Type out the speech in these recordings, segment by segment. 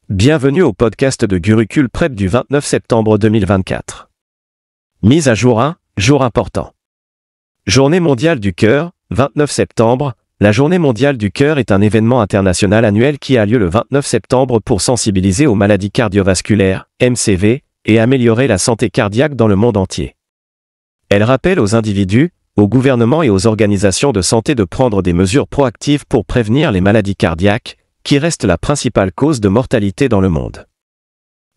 Bienvenue au podcast de Gurucul Prep du 29 septembre 2024. Mise à jour 1, jour important. Journée mondiale du cœur, 29 septembre. La Journée mondiale du cœur est un événement international annuel qui a lieu le 29 septembre pour sensibiliser aux maladies cardiovasculaires, MCV, et améliorer la santé cardiaque dans le monde entier. Elle rappelle aux individus, aux gouvernements et aux organisations de santé de prendre des mesures proactives pour prévenir les maladies cardiaques, qui reste la principale cause de mortalité dans le monde.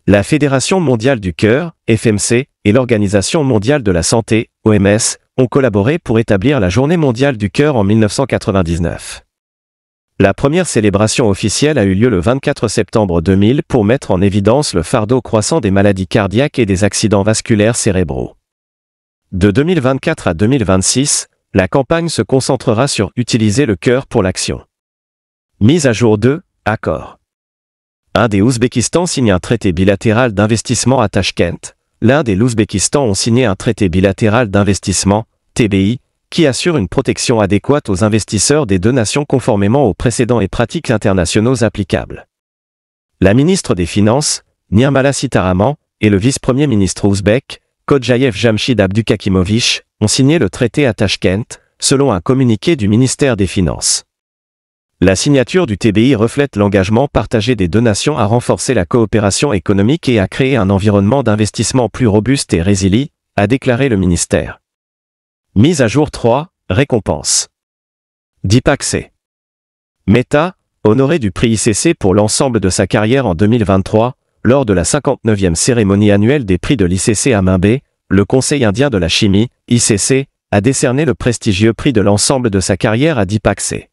La Fédération mondiale du cœur, FMC, et l'Organisation mondiale de la santé, OMS, ont collaboré pour établir la Journée mondiale du cœur en 1999. La première célébration officielle a eu lieu le 24 septembre 2000 pour mettre en évidence le fardeau croissant des maladies cardiaques et des accidents vasculaires cérébraux. De 2024 à 2026, la campagne se concentrera sur « Utiliser le cœur pour l'action ». Mise à jour 2, accord. Inde et Ouzbékistan signent un traité bilatéral d'investissement à Tachkent. L'Inde et l'Ouzbékistan ont signé un traité bilatéral d'investissement, TBI, qui assure une protection adéquate aux investisseurs des deux nations conformément aux précédents et pratiques internationaux applicables. La ministre des Finances, Nirmala Sitharaman, et le vice-premier ministre ouzbek, Kodjayev Jamshid Abdukakimovich, ont signé le traité à Tachkent, selon un communiqué du ministère des Finances. La signature du TBI reflète l'engagement partagé des deux nations à renforcer la coopération économique et à créer un environnement d'investissement plus robuste et résilient, a déclaré le ministère. Mise à jour 3, récompense. Deepak C. Mehta, honoré du prix ICC pour l'ensemble de sa carrière en 2023, lors de la 59e cérémonie annuelle des prix de l'ICC à Mumbai, le Conseil indien de la chimie, ICC, a décerné le prestigieux prix de l'ensemble de sa carrière à Deepak C.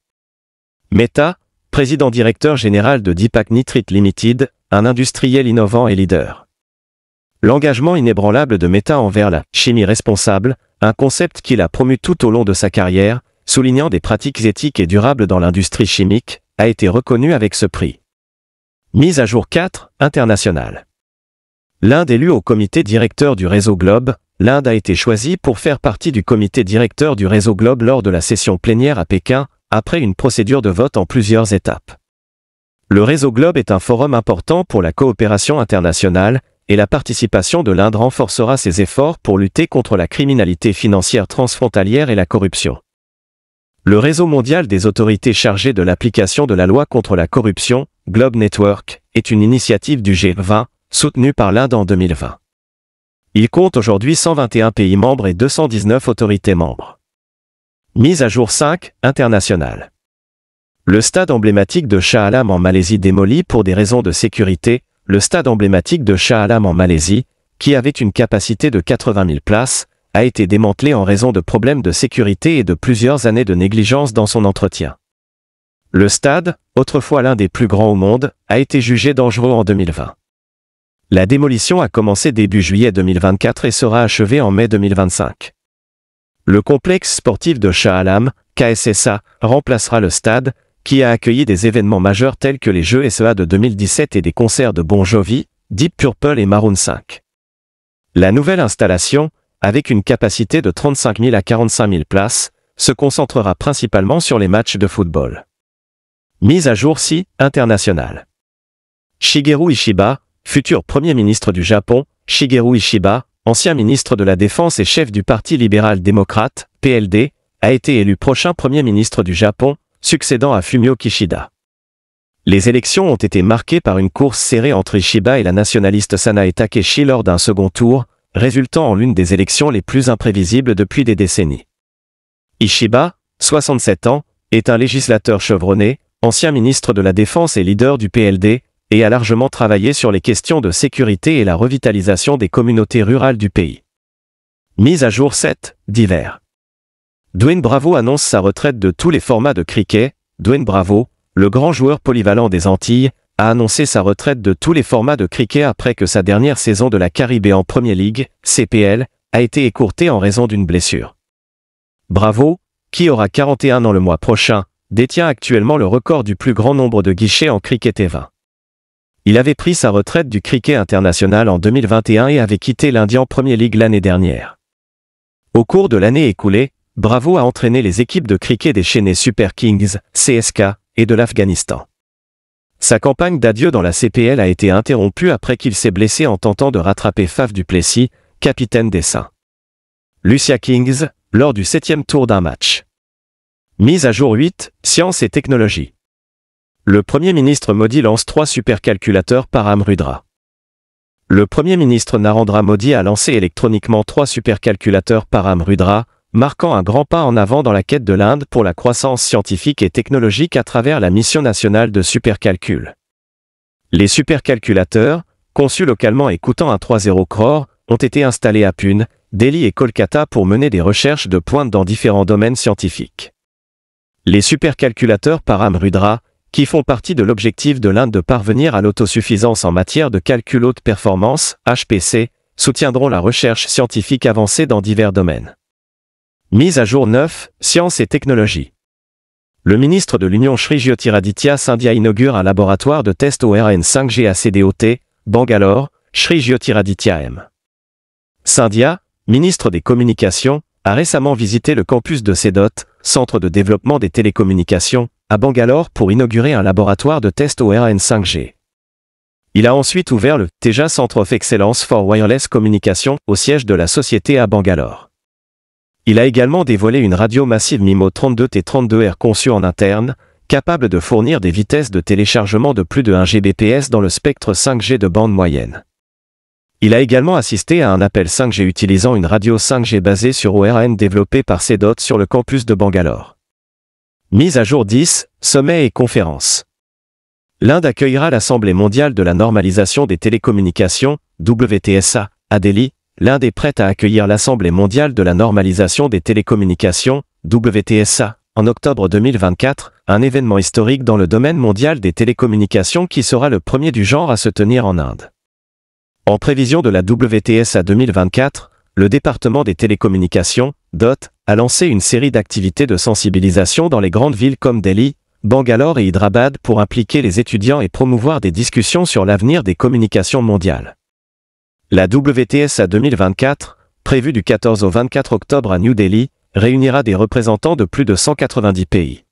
Mehta, président-directeur général de Deepak Nitrite Limited, un industriel innovant et leader. L'engagement inébranlable de Mehta envers la « chimie responsable », un concept qu'il a promu tout au long de sa carrière, soulignant des pratiques éthiques et durables dans l'industrie chimique, a été reconnu avec ce prix. Mise à jour 4, internationale. L'Inde élue au comité directeur du réseau Globe, l'Inde a été choisie pour faire partie du comité directeur du réseau Globe lors de la session plénière à Pékin, après une procédure de vote en plusieurs étapes. Le réseau Globe est un forum important pour la coopération internationale, et la participation de l'Inde renforcera ses efforts pour lutter contre la criminalité financière transfrontalière et la corruption. Le réseau mondial des autorités chargées de l'application de la loi contre la corruption, Globe Network, est une initiative du G20, soutenue par l'Inde en 2020. Il compte aujourd'hui 121 pays membres et 219 autorités membres. Mise à jour 5, internationale. Le stade emblématique de Shah Alam en Malaisie démoli pour des raisons de sécurité. Le stade emblématique de Shah Alam en Malaisie, qui avait une capacité de 80 000 places, a été démantelé en raison de problèmes de sécurité et de plusieurs années de négligence dans son entretien. Le stade, autrefois l'un des plus grands au monde, a été jugé dangereux en 2020. La démolition a commencé début juillet 2024 et sera achevée en mai 2025. Le complexe sportif de Shah Alam, KSSA, remplacera le stade, qui a accueilli des événements majeurs tels que les Jeux SEA de 2017 et des concerts de Bon Jovi, Deep Purple et Maroon 5. La nouvelle installation, avec une capacité de 35 000 à 45 000 places, se concentrera principalement sur les matchs de football. Mise à jour 6, internationale. Shigeru Ishiba, futur Premier ministre du Japon, Shigeru Ishiba, ancien ministre de la Défense et chef du Parti libéral-démocrate, PLD, a été élu prochain Premier ministre du Japon, succédant à Fumio Kishida. Les élections ont été marquées par une course serrée entre Ishiba et la nationaliste Sanae Takeshi lors d'un second tour, résultant en l'une des élections les plus imprévisibles depuis des décennies. Ishiba, 67 ans, est un législateur chevronné, ancien ministre de la Défense et leader du PLD, et a largement travaillé sur les questions de sécurité et la revitalisation des communautés rurales du pays. Mise à jour 7, divers. Dwayne Bravo annonce sa retraite de tous les formats de cricket. Dwayne Bravo, le grand joueur polyvalent des Antilles, a annoncé sa retraite de tous les formats de cricket après que sa dernière saison de la Caribbean Premier League, CPL, a été écourtée en raison d'une blessure. Bravo, qui aura 41 ans le mois prochain, détient actuellement le record du plus grand nombre de guichets en cricket T20. Il avait pris sa retraite du cricket international en 2021 et avait quitté l'Indian Premier League l'année dernière. Au cours de l'année écoulée, Bravo a entraîné les équipes de cricket des Chennai Super Kings, CSK, et de l'Afghanistan. Sa campagne d'adieu dans la CPL a été interrompue après qu'il s'est blessé en tentant de rattraper Faf du Plessis, capitaine des Saints. Lucia Kings, lors du 7e tour d'un match. Mise à jour 8, Science et technologie. Le Premier ministre Modi lance 3 supercalculateurs Param Rudra. Le Premier ministre Narendra Modi a lancé électroniquement 3 supercalculateurs Param Rudra, marquant un grand pas en avant dans la quête de l'Inde pour la croissance scientifique et technologique à travers la mission nationale de supercalcul. Les supercalculateurs, conçus localement et coûtant un 3,0 crore, ont été installés à Pune, Delhi et Kolkata pour mener des recherches de pointe dans différents domaines scientifiques. Les supercalculateurs Param Rudra, qui font partie de l'objectif de l'Inde de parvenir à l'autosuffisance en matière de calcul haute performance, HPC, soutiendront la recherche scientifique avancée dans divers domaines. Mise à jour 9, Science et technologie. Le ministre de l'Union Shri Jyotiraditya Scindia inaugure un laboratoire de test ORN 5G à CDOT, Bangalore, Shri Jyotiraditya M. Scindia, ministre des Communications, a récemment visité le campus de CEDOT, Centre de développement des télécommunications, à Bangalore pour inaugurer un laboratoire de test ORN 5G. Il a ensuite ouvert le Teja Center of Excellence for Wireless Communication au siège de la société à Bangalore. Il a également dévoilé une radio massive MIMO 32T32R conçue en interne, capable de fournir des vitesses de téléchargement de plus de 1 Gbps dans le spectre 5G de bande moyenne. Il a également assisté à un appel 5G utilisant une radio 5G basée sur ORN développée par CEDOT sur le campus de Bangalore. Mise à jour 10, sommet et conférences. L'Inde accueillera l'Assemblée mondiale de la normalisation des télécommunications, WTSA, à Delhi. L'Inde est prête à accueillir l'Assemblée mondiale de la normalisation des télécommunications, WTSA, en octobre 2024, un événement historique dans le domaine mondial des télécommunications qui sera le premier du genre à se tenir en Inde. En prévision de la WTSA 2024, le département des télécommunications, DOT, a lancé une série d'activités de sensibilisation dans les grandes villes comme Delhi, Bangalore et Hyderabad pour impliquer les étudiants et promouvoir des discussions sur l'avenir des communications mondiales. La WTSA 2024, prévue du 14 au 24 octobre à New Delhi, réunira des représentants de plus de 190 pays.